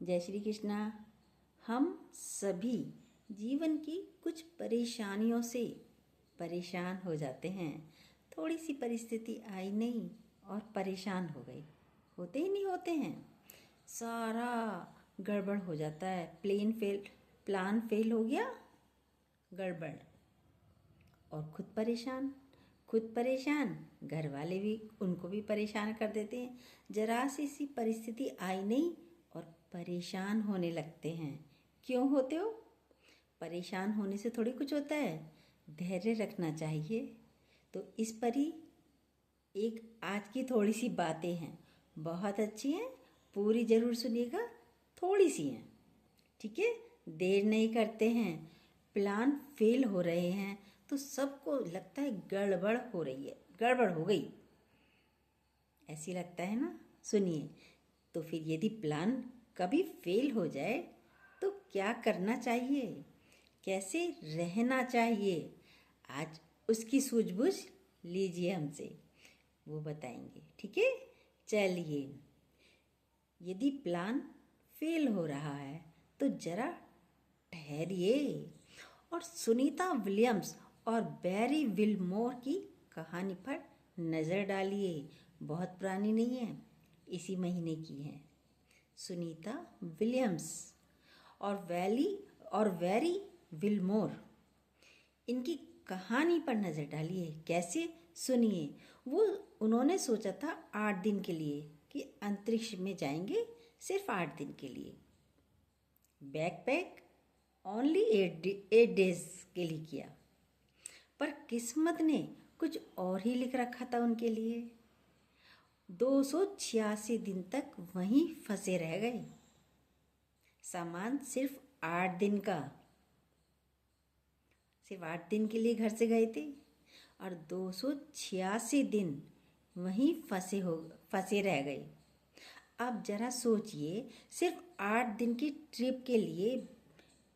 जय श्री कृष्णा। हम सभी जीवन की कुछ परेशानियों से परेशान हो जाते हैं। थोड़ी सी परिस्थिति आई नहीं और परेशान हो गए। होते ही नहीं होते हैं, सारा गड़बड़ हो जाता है। प्लान फेल हो गया, गड़बड़। और खुद परेशान, घर वाले भी उनको भी परेशान कर देते हैं। जरा सी परिस्थिति आई नहीं और परेशान होने लगते हैं। क्यों होते हो? परेशान होने से थोड़ी कुछ होता है, धैर्य रखना चाहिए। तो इस पर ही एक आज की थोड़ी सी बातें हैं, बहुत अच्छी हैं, पूरी ज़रूर सुनिएगा। थोड़ी सी हैं, ठीक है? देर नहीं करते हैं। प्लान फेल हो रहे हैं तो सबको लगता है गड़बड़ हो रही है, गड़बड़ हो गई, ऐसी लगता है ना। सुनिए, तो फिर यदि प्लान कभी फेल हो जाए तो क्या करना चाहिए, कैसे रहना चाहिए, आज उसकी सूझबूझ लीजिए हमसे, वो बताएंगे। ठीक है, चलिए। यदि प्लान फेल हो रहा है तो जरा ठहरिए और सुनीता विलियम्स और बैरी विलमोर की कहानी पर नज़र डालिए। बहुत पुरानी नहीं है, इसी महीने की है। सुनीता विलियम्स और वेरी विलमोर, इनकी कहानी पर नज़र डालिए। कैसे? सुनिए। उन्होंने सोचा था 8 दिन के लिए कि अंतरिक्ष में जाएंगे, सिर्फ 8 दिन के लिए। बैकपैक ओनली 8 डेज के लिए किया, पर किस्मत ने कुछ और ही लिख रखा था उनके लिए। 286 दिन तक वहीं फंसे रह गए। सामान सिर्फ 8 दिन का, सिर्फ 8 दिन के लिए घर से गए थे और 286 दिन वहीं फंसे रह गए। अब जरा सोचिए, सिर्फ 8 दिन की ट्रिप के लिए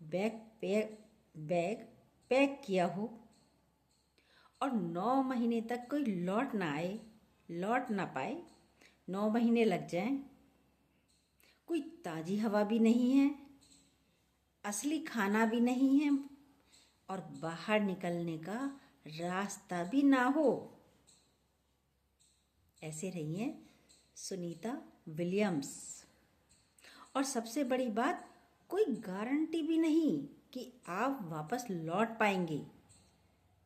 बैग पैक किया हो और 9 महीने तक कोई लौट ना पाए, 9 महीने लग जाएं। कोई ताज़ी हवा भी नहीं है, असली खाना भी नहीं है और बाहर निकलने का रास्ता भी ना हो। ऐसे रही हैं सुनीता विलियम्स। और सबसे बड़ी बात, कोई गारंटी भी नहीं कि आप वापस लौट पाएंगे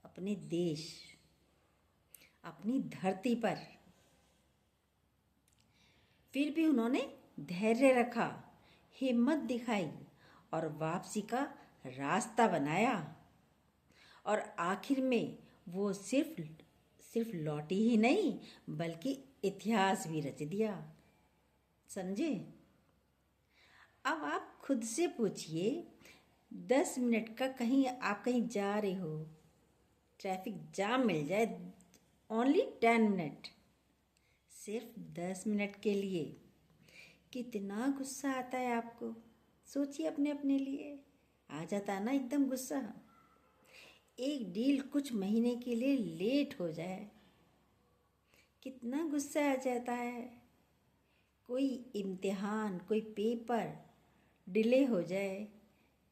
अपने देश, अपनी धरती पर। फिर भी उन्होंने धैर्य रखा, हिम्मत दिखाई और वापसी का रास्ता बनाया। और आखिर में वो सिर्फ लौटी ही नहीं, बल्कि इतिहास भी रच दिया। समझे? अब आप खुद से पूछिए, 10 मिनट का आप कहीं जा रहे हो, ट्रैफिक जाम मिल जाए, ओनली 10 मिनट, सिर्फ 10 मिनट के लिए, कितना गुस्सा आता है आपको? सोचिए, अपने अपने लिए आ जाता है ना एकदम गुस्सा। एक डील कुछ महीने के लिए लेट हो जाए, कितना गुस्सा आ जाता है। कोई इम्तिहान, कोई पेपर डिले हो जाए,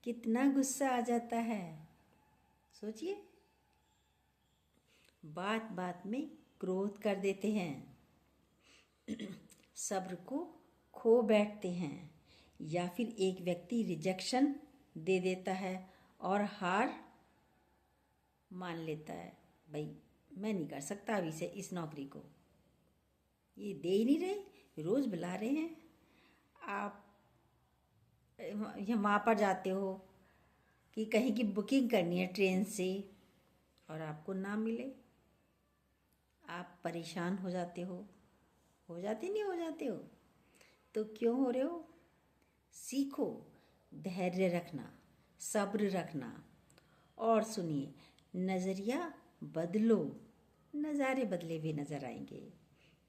कितना गुस्सा आ जाता है। सोचिए, बात बात में क्रोध कर देते हैं, सब्र को खो बैठते हैं, या फिर एक व्यक्ति रिजेक्शन दे देता है और हार मान लेता है। भाई, मैं नहीं कर सकता अभी से इस नौकरी को, ये दे ही नहीं रहे, रोज़ बुला रहे हैं। आप वहाँ पर जाते हो कि कहीं की बुकिंग करनी है ट्रेन से और आपको ना मिले, आप परेशान हो जाते हो नहीं हो जाते हो? तो क्यों हो रहे हो? सीखो धैर्य रखना, सब्र रखना। और सुनिए, नज़रिया बदलो, नज़ारे बदले हुए नज़र आएंगे।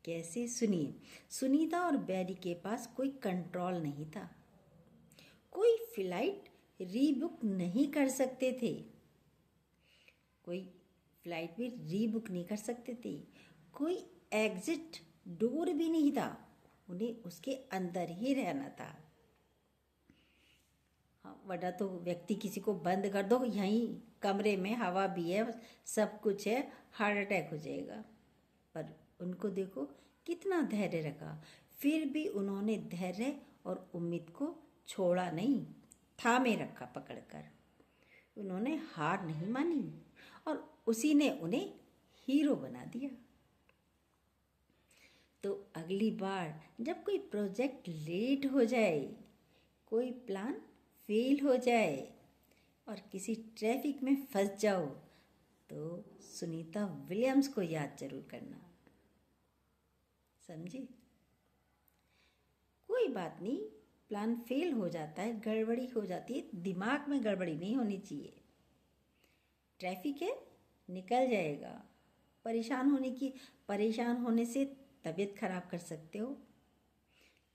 कैसे? सुनिए। सुनीता और बैरी के पास कोई कंट्रोल नहीं था, कोई फ्लाइट रीबुक नहीं कर सकते थे, कोई फ्लाइट भी रीबुक नहीं कर सकते थे, कोई एग्जिट डोर भी नहीं था, उन्हें उसके अंदर ही रहना था। वरना तो व्यक्ति किसी को बंद कर दो, यहीं कमरे में हवा भी है, सब कुछ है, हार्ट अटैक हो जाएगा। पर उनको देखो कितना धैर्य रखा, फिर भी उन्होंने धैर्य और उम्मीद को छोड़ा नहीं, थामे रखा पकड़कर। उन्होंने हार नहीं मानी और उसी ने उन्हें हीरो बना दिया। तो अगली बार जब कोई प्रोजेक्ट लेट हो जाए, कोई प्लान फेल हो जाए और किसी ट्रैफिक में फंस जाओ, तो सुनीता विलियम्स को याद जरूर करना। समझे? कोई बात नहीं, प्लान फेल हो जाता है, गड़बड़ी हो जाती है, दिमाग में गड़बड़ी नहीं होनी चाहिए। ट्रैफिक है, निकल जाएगा। परेशान होने से तबीयत खराब कर सकते हो,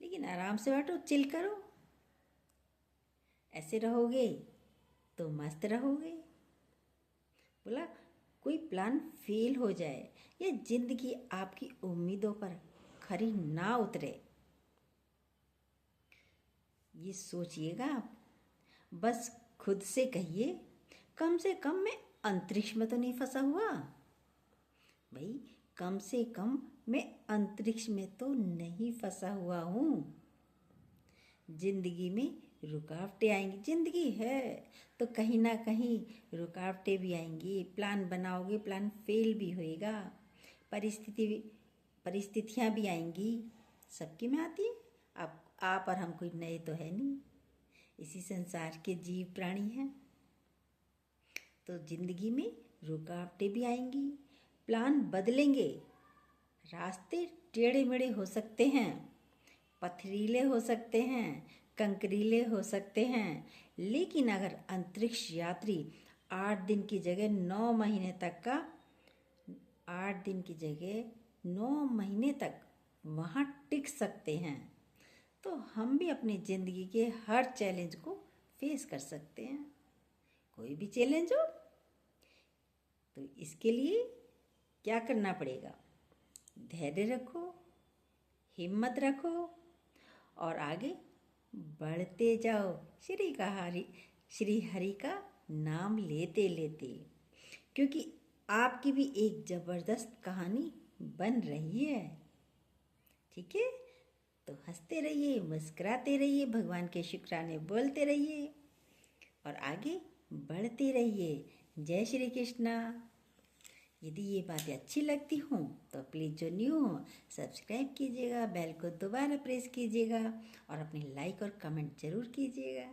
लेकिन आराम से बैठो, चिल करो। ऐसे रहोगे तो मस्त रहोगे। बोला कोई प्लान फेल हो जाए या जिंदगी आपकी उम्मीदों पर खरी ना उतरे, ये सोचिएगा आप। बस खुद से कहिए, कम से कम मैं अंतरिक्ष में तो नहीं फंसा हुआ। भाई कम से कम मैं अंतरिक्ष में तो नहीं फंसा हुआ हूँ। जिंदगी में रुकावटें आएंगी, जिंदगी है तो कहीं ना कहीं रुकावटें भी आएंगी। प्लान बनाओगे, प्लान फेल भी होएगा, परिस्थितियाँ भी आएंगी, सबकी में आती है। आप और हम कोई नए तो है नहीं, इसी संसार के जीव प्राणी हैं। तो जिंदगी में रुकावटें भी आएंगी, प्लान बदलेंगे, रास्ते टेढ़े मेढ़े हो सकते हैं, पथरीले हो सकते हैं, कंकरीले हो सकते हैं, लेकिन अगर अंतरिक्ष यात्री 8 दिन की जगह 9 महीने तक 8 दिन की जगह 9 महीने तक वहाँ टिक सकते हैं, तो हम भी अपनी ज़िंदगी के हर चैलेंज को फेस कर सकते हैं। कोई भी चैलेंज हो तो इसके लिए क्या करना पड़ेगा? धैर्य रखो, हिम्मत रखो और आगे बढ़ते जाओ, श्री हरि का नाम लेते लेते, क्योंकि आपकी भी एक ज़बरदस्त कहानी बन रही है। ठीक है? तो हंसते रहिए, मुस्कुराते रहिए, भगवान के शुक्राने बोलते रहिए और आगे बढ़ते रहिए। जय श्री कृष्णा। यदि ये बातें अच्छी लगती हों तो प्लीज़ जो न्यू हो सब्सक्राइब कीजिएगा, बेल को दोबारा प्रेस कीजिएगा और अपनी लाइक और कमेंट ज़रूर कीजिएगा।